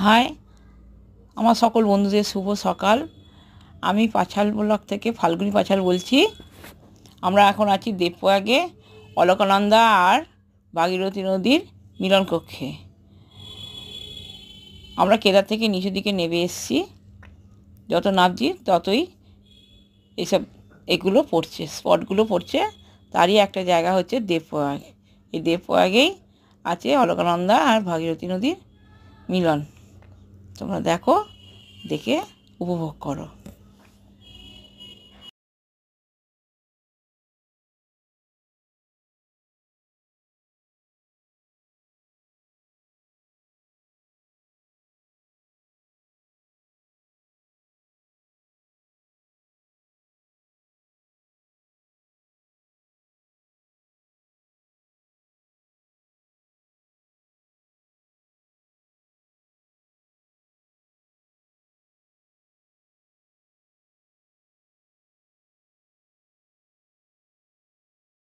High, আমার সকল বন্ধুদের শুভ সকাল। আমি পাছাল ব্লক থেকে ফাল্গুনী পাছাল বলছি। আমরা এখন আছি দেবপ্রয়াগে অলকানন্দা আর ভাগীরথী নদীর মিলন কক্ষে। আমরা কেদার থেকে নিচের দিকে নেমে এসেছি। যত নামছি ততই এগুলো পড়ছে, স্পটগুলো পড়ছে। তারই একটা জায়গা হচ্ছে দেবপ্রয়াগ। এই দেবপ্রয়াগেই আছে অলকানন্দা আর ভাগীরথী নদীর মিলন। তোমরা দেখো, দেখে উপভোগ করো।